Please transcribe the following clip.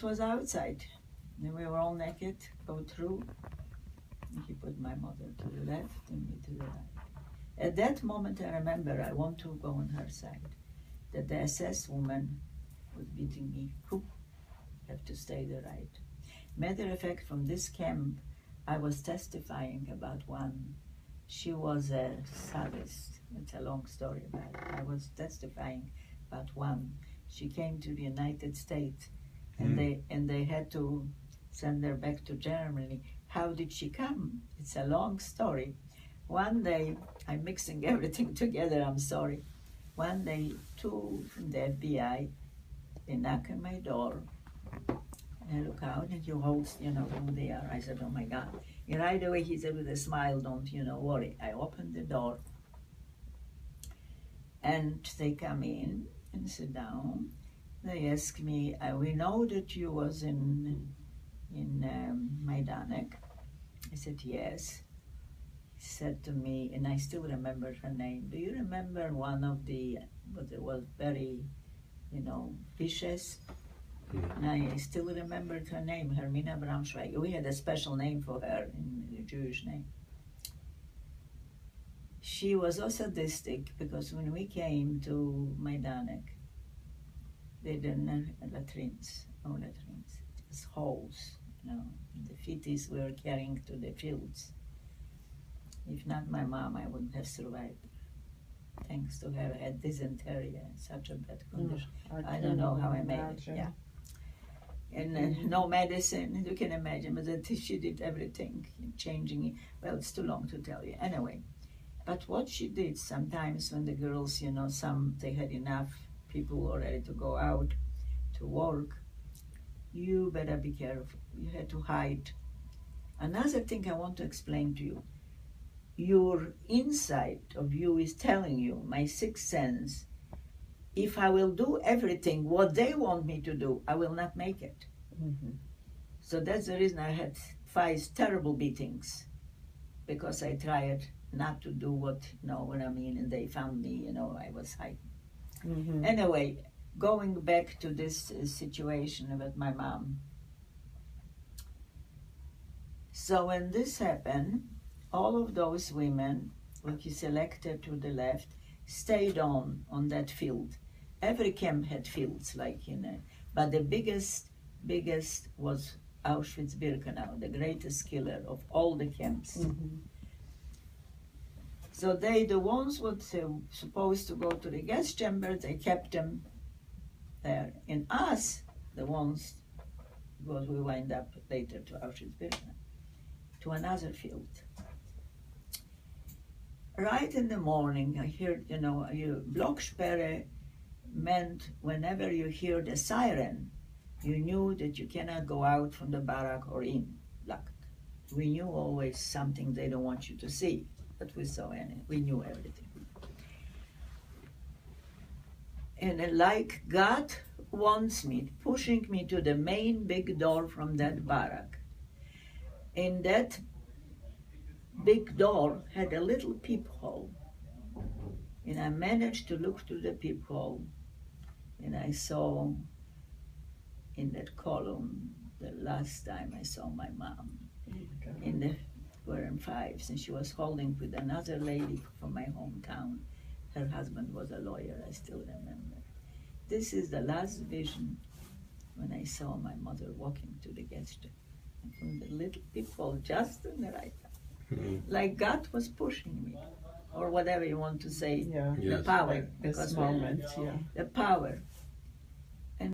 was outside. And we were all naked, go through. And he put my mother to the left and me to the right. At that moment, I remember I want to go on her side. That the SS woman was beating me. Who have to stay the right. Matter of fact, from this camp, I was testifying about one. She was a sadist. It's a long story about it. I was testifying about one. She came to the United States, and they had to send her back to Germany. How did she come? It's a long story. One day, I'm mixing everything together, I'm sorry. One day, two from the FBI, they knock on my door, and I look out, and you host, you know who they are. I said, oh my God. And right away, he said with a smile, don't, worry. I opened the door, and they come in and sit down. They ask me, we know that you was in Majdanek. I said, yes. He said to me, and I still remember her name, do you remember one of the, what it was very, vicious? And I still remembered her name, Hermina Braunschweig. We had a special name for her, in the Jewish name. She was also sadistic because when we came to Majdanek, they didn't have latrines, no latrines. It was holes, the fetus we were carrying to the fields. If not my mom, I wouldn't have survived. Thanks to her, I had dysentery in such a bad condition. I don't know how I made it, yeah. And no medicine, you can imagine, but that she did everything, changing it. Well, it's too long to tell you. Anyway, but what she did sometimes when the girls, they had enough, people were ready to go out to work, you better be careful. You had to hide. Another thing I want to explain to you, your inside of you is telling you, my sixth sense, if I will do everything what they want me to do, I will not make it. Mm-hmm. So that's the reason I had 5 terrible beatings, because I tried not to do what I mean, and they found me, I was hiding. Mm-hmm. Anyway, going back to this situation with my mom. So when this happened, all of those women, like you selected to the left, stayed on that field. Every camp had fields, but the biggest was Auschwitz-Birkenau, the greatest killer of all the camps. Mm-hmm. So the ones who were supposed to go to the gas chamber, they kept them there. And us, the ones, because we wind up later to Auschwitz-Birkenau, to another field. Right in the morning, I heard, Blocksperre meant whenever you hear the siren, you knew that you cannot go out from the barrack or in. Locked. We knew always something they don't want you to see, but we saw we knew everything. And like God wants me, pushing me to the main big door from that barrack. And that big door had a little peephole. And I managed to look through the peephole, and I saw in that column the last time I saw my mom. We're in 5s, and she was holding with another lady from my hometown. Her husband was a lawyer, I still remember. This is the last vision when I saw my mother walking to the gas chamber. From the little peephole just on the right side. Like God was pushing me, or whatever you want to say, the power. This moment, the power.